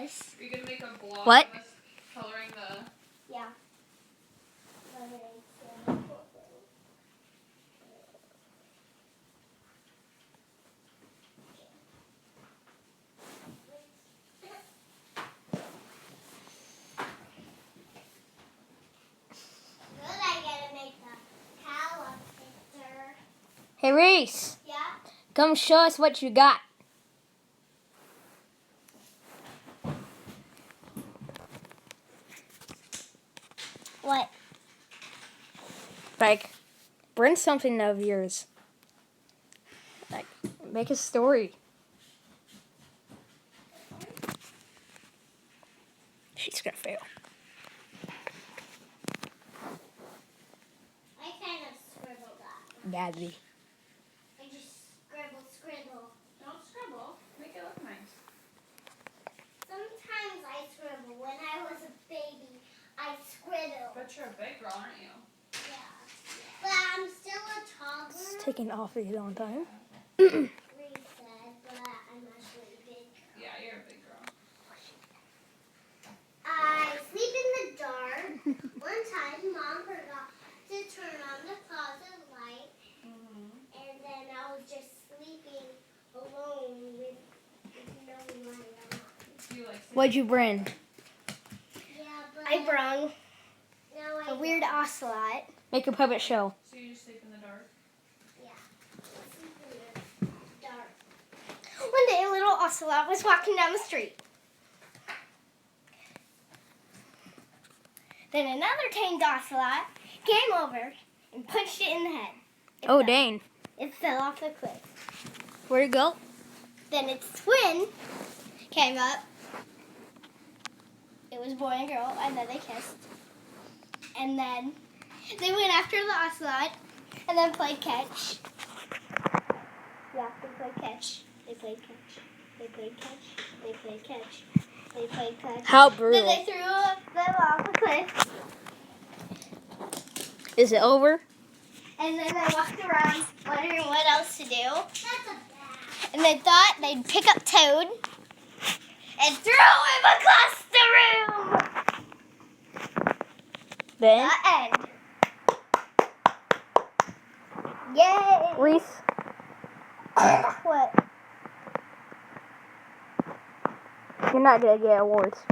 was. Are you gonna make a blog What? of us coloring the? Yeah. Hey, Reese. Yeah? Come show us what you got. What? Like, bring something of yours. Like, make a story. She's gonna fail. I kind of scribbled that. Badly. I just scribble. Don't scribble. Make it look nice. Sometimes I scribble. When I was a baby, I scribbled. But you're a big girl, aren't you? Yeah. But I'm still a toddler. It's taking awfully long time. Reese said, but I'm actually a big girl. Yeah, you're a big girl. I sleep in the dark. One time, Mom forgot to turn on the closet light, and then I was just sleeping alone with no light on. Do you like? What'd you bring? Yeah, but I brung now a weird ocelot. Make a puppet show. So you just sleep in the dark? Yeah, I sleep in the dark. One day, a little ocelot was walking down the street. Then another tamed ocelot came over and punched it in the head. It Oh, fell. dang. It fell off the cliff. Where'd it go? Then its twin came up. It was boy and girl, and then they kissed. And then they went after the ocelot, and then played catch. Yeah, they played catch. They played catch. They played catch. They played catch. They played catch. How Then brutal. they threw them off the cliff, Is it over? and then they walked around wondering what else to do. That's a bat. And they thought they'd pick up Toad and throw him across the room. Then? The end. Yay! Reese. What? You're not gonna get awards.